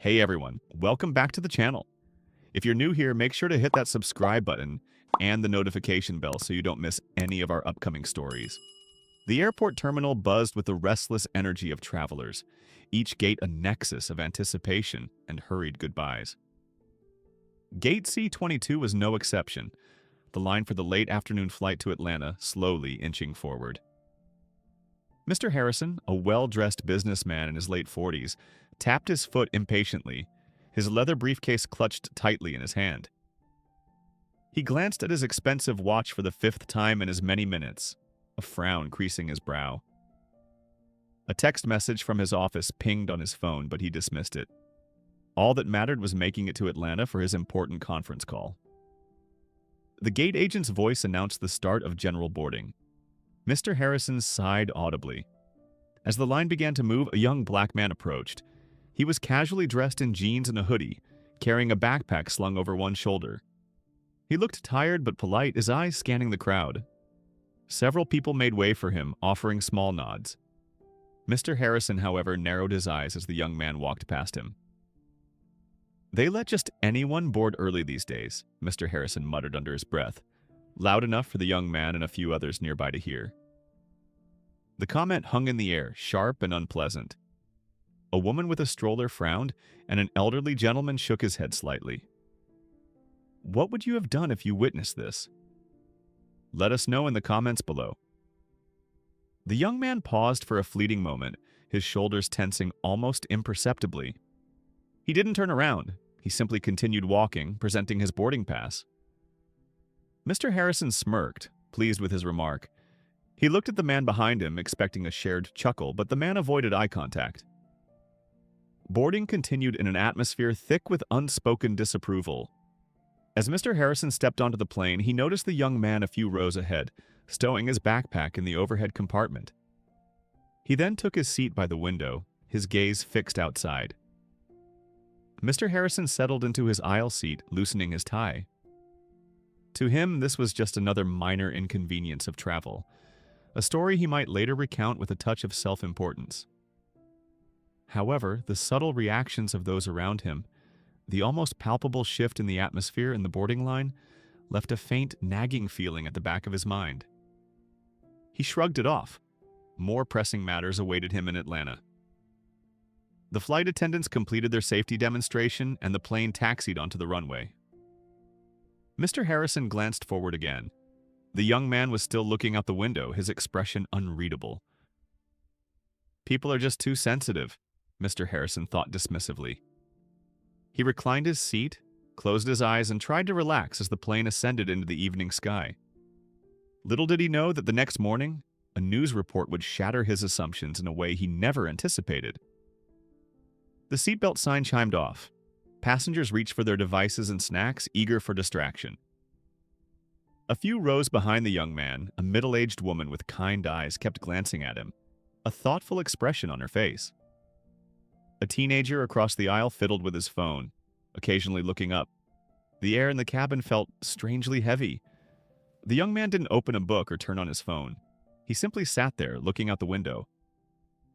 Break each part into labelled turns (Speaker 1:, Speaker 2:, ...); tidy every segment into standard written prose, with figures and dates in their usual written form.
Speaker 1: Hey everyone, welcome back to the channel. If you're new here, make sure to hit that subscribe button and the notification bell so you don't miss any of our upcoming stories. The airport terminal buzzed with the restless energy of travelers, each gate a nexus of anticipation and hurried goodbyes. Gate C-22 was no exception, the line for the late afternoon flight to Atlanta slowly inching forward. Mr. Harrison, a well-dressed businessman in his late 40s, tapped his foot impatiently, his leather briefcase clutched tightly in his hand. He glanced at his expensive watch for the fifth time in as many minutes, a frown creasing his brow. A text message from his office pinged on his phone, but he dismissed it. All that mattered was making it to Atlanta for his important conference call. The gate agent's voice announced the start of general boarding. Mr. Harrison sighed audibly. As the line began to move, a young black man approached. He was casually dressed in jeans and a hoodie, carrying a backpack slung over one shoulder. He looked tired but polite, his eyes scanning the crowd. Several people made way for him, offering small nods. Mr. Harrison, however, narrowed his eyes as the young man walked past him. "They let just anyone board early these days," Mr. Harrison muttered under his breath, loud enough for the young man and a few others nearby to hear. The comment hung in the air, sharp and unpleasant. A woman with a stroller frowned, and an elderly gentleman shook his head slightly. "What would you have done if you witnessed this? Let us know in the comments below." The young man paused for a fleeting moment, his shoulders tensing almost imperceptibly. He didn't turn around. He simply continued walking, presenting his boarding pass. Mr. Harrison smirked, pleased with his remark. He looked at the man behind him, expecting a shared chuckle, but the man avoided eye contact. Boarding continued in an atmosphere thick with unspoken disapproval. As Mr. Harrison stepped onto the plane, he noticed the young man a few rows ahead, stowing his backpack in the overhead compartment. He then took his seat by the window, his gaze fixed outside. Mr. Harrison settled into his aisle seat, loosening his tie. To him, this was just another minor inconvenience of travel, a story he might later recount with a touch of self-importance. However, the subtle reactions of those around him, the almost palpable shift in the atmosphere in the boarding line, left a faint, nagging feeling at the back of his mind. He shrugged it off. More pressing matters awaited him in Atlanta. The flight attendants completed their safety demonstration, and the plane taxied onto the runway. Mr. Harrison glanced forward again. The young man was still looking out the window, his expression unreadable. "People are just too sensitive," Mr. Harrison thought dismissively. He reclined his seat, closed his eyes, and tried to relax as the plane ascended into the evening sky. Little did he know that the next morning, a news report would shatter his assumptions in a way he never anticipated. The seatbelt sign chimed off. Passengers reached for their devices and snacks, eager for distraction. A few rows behind the young man, a middle-aged woman with kind eyes kept glancing at him, a thoughtful expression on her face. A teenager across the aisle fiddled with his phone, occasionally looking up. The air in the cabin felt strangely heavy. The young man didn't open a book or turn on his phone. He simply sat there, looking out the window.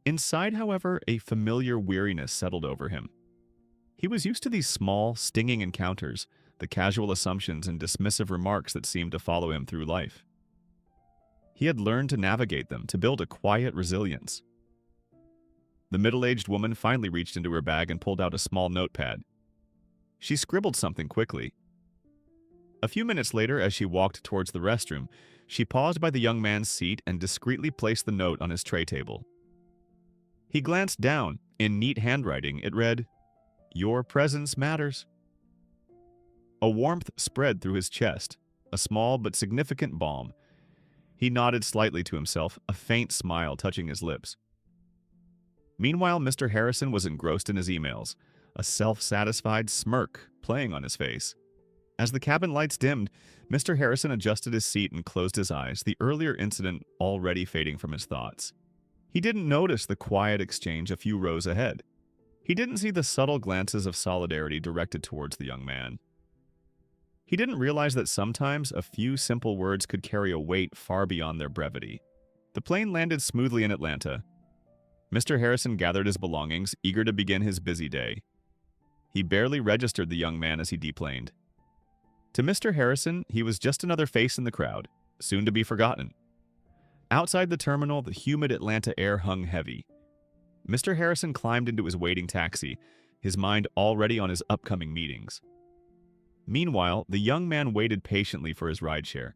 Speaker 1: Inside, however, a familiar weariness settled over him. He was used to these small, stinging encounters, the casual assumptions and dismissive remarks that seemed to follow him through life. He had learned to navigate them, to build a quiet resilience. The middle-aged woman finally reached into her bag and pulled out a small notepad. She scribbled something quickly. A few minutes later, as she walked towards the restroom, she paused by the young man's seat and discreetly placed the note on his tray table. He glanced down. In neat handwriting, it read, "Your presence matters." A warmth spread through his chest, a small but significant balm. He nodded slightly to himself, a faint smile touching his lips. Meanwhile, Mr. Harrison was engrossed in his emails, a self-satisfied smirk playing on his face. As the cabin lights dimmed, Mr. Harrison adjusted his seat and closed his eyes, the earlier incident already fading from his thoughts. He didn't notice the quiet exchange a few rows ahead. He didn't see the subtle glances of solidarity directed towards the young man. He didn't realize that sometimes a few simple words could carry a weight far beyond their brevity. The plane landed smoothly in Atlanta. Mr. Harrison gathered his belongings, eager to begin his busy day. He barely registered the young man as he deplaned. To Mr. Harrison, he was just another face in the crowd, soon to be forgotten. Outside the terminal, the humid Atlanta air hung heavy. Mr. Harrison climbed into his waiting taxi, his mind already on his upcoming meetings. Meanwhile, the young man waited patiently for his rideshare.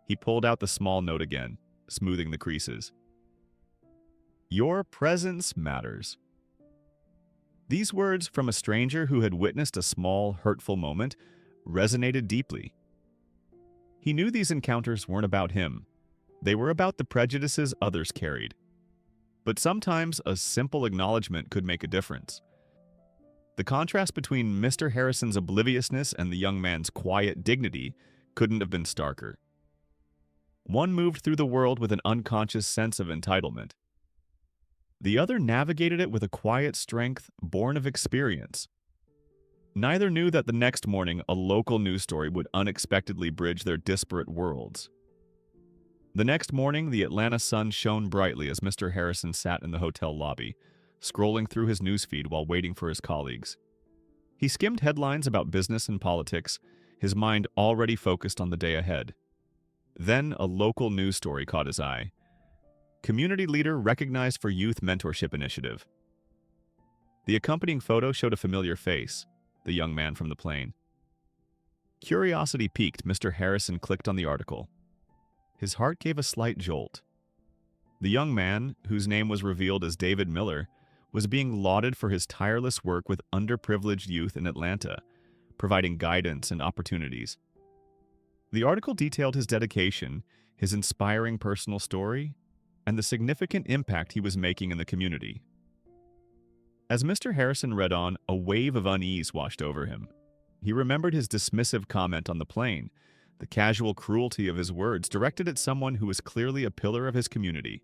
Speaker 1: He pulled out the small note again, smoothing the creases. "Your presence matters." These words from a stranger who had witnessed a small, hurtful moment resonated deeply. He knew these encounters weren't about him. They were about the prejudices others carried. But sometimes a simple acknowledgement could make a difference. The contrast between Mr. Harrison's obliviousness and the young man's quiet dignity couldn't have been starker. One moved through the world with an unconscious sense of entitlement. The other navigated it with a quiet strength born of experience. Neither knew that the next morning a local news story would unexpectedly bridge their disparate worlds. The next morning, the Atlanta sun shone brightly as Mr. Harrison sat in the hotel lobby, scrolling through his newsfeed while waiting for his colleagues. He skimmed headlines about business and politics, his mind already focused on the day ahead. Then a local news story caught his eye. Community leader recognized for youth mentorship initiative. The accompanying photo showed a familiar face, the young man from the plane. Curiosity piqued, Mr. Harrison clicked on the article. His heart gave a slight jolt. The young man, whose name was revealed as David Miller, was being lauded for his tireless work with underprivileged youth in Atlanta, providing guidance and opportunities. The article detailed his dedication, his inspiring personal story, and the significant impact he was making in the community. As Mr. Harrison read on, a wave of unease washed over him. He remembered his dismissive comment on the plane, the casual cruelty of his words directed at someone who was clearly a pillar of his community.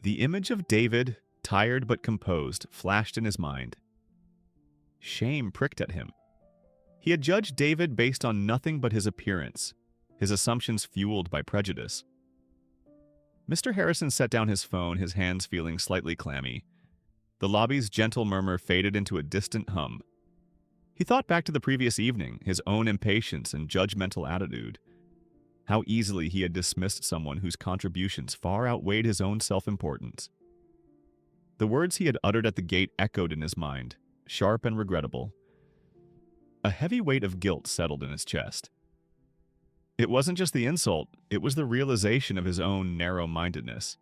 Speaker 1: The image of David, tired but composed, flashed in his mind. Shame pricked at him. He had judged David based on nothing but his appearance, his assumptions fueled by prejudice. Mr. Harrison set down his phone, his hands feeling slightly clammy. The lobby's gentle murmur faded into a distant hum. He thought back to the previous evening, his own impatience and judgmental attitude. How easily he had dismissed someone whose contributions far outweighed his own self-importance. The words he had uttered at the gate echoed in his mind, sharp and regrettable. A heavy weight of guilt settled in his chest. It wasn't just the insult, it was the realization of his own narrow-mindedness.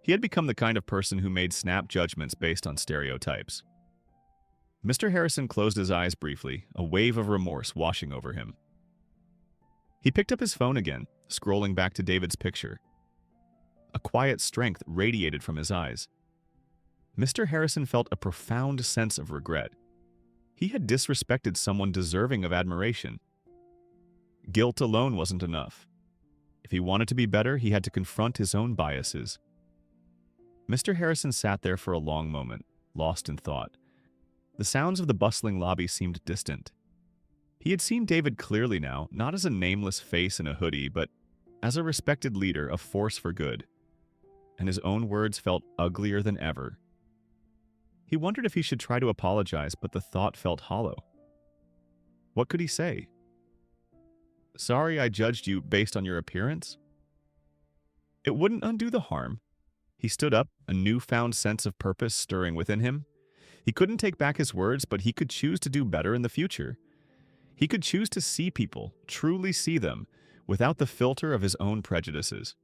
Speaker 1: He had become the kind of person who made snap judgments based on stereotypes. Mr. Harrison closed his eyes briefly, a wave of remorse washing over him. He picked up his phone again, scrolling back to David's picture. A quiet strength radiated from his eyes. Mr. Harrison felt a profound sense of regret. He had disrespected someone deserving of admiration. Guilt alone wasn't enough. If he wanted to be better, he had to confront his own biases. Mr. Harrison sat there for a long moment, lost in thought. The sounds of the bustling lobby seemed distant. He had seen David clearly now, not as a nameless face in a hoodie, but as a respected leader, a force for good. And his own words felt uglier than ever. He wondered if he should try to apologize, but the thought felt hollow. What could he say? "Sorry I judged you based on your appearance?" It wouldn't undo the harm. He stood up, a newfound sense of purpose stirring within him. He couldn't take back his words, but he could choose to do better in the future. He could choose to see people, truly see them, without the filter of his own prejudices.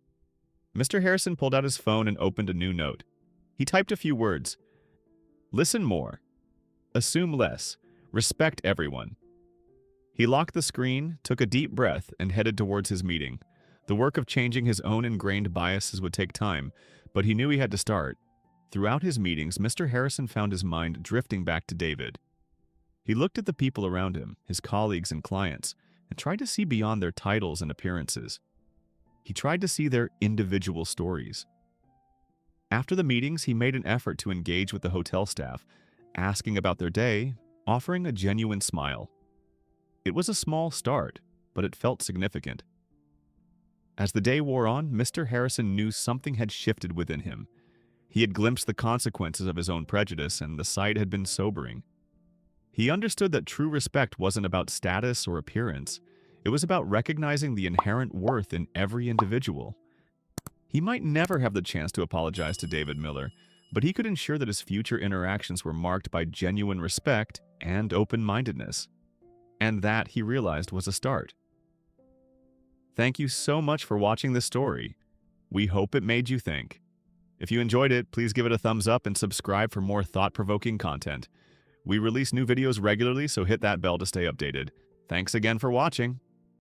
Speaker 1: Mr. Harrison pulled out his phone and opened a new note. He typed a few words. Listen more. Assume less. Respect everyone. He locked the screen, took a deep breath, and headed towards his meeting. The work of changing his own ingrained biases would take time, but he knew he had to start. Throughout his meetings, Mr. Harrison found his mind drifting back to David. He looked at the people around him, his colleagues and clients, and tried to see beyond their titles and appearances. He tried to see their individual stories. After the meetings, he made an effort to engage with the hotel staff, asking about their day, offering a genuine smile. It was a small start, but it felt significant. As the day wore on, Mr. Harrison knew something had shifted within him. He had glimpsed the consequences of his own prejudice, and the sight had been sobering. He understood that true respect wasn't about status or appearance. It was about recognizing the inherent worth in every individual. He might never have the chance to apologize to David Miller, but he could ensure that his future interactions were marked by genuine respect and open-mindedness. And that, he realized, was a start. Thank you so much for watching this story. We hope it made you think. If you enjoyed it, please give it a thumbs up and subscribe for more thought-provoking content. We release new videos regularly, so hit that bell to stay updated. Thanks again for watching.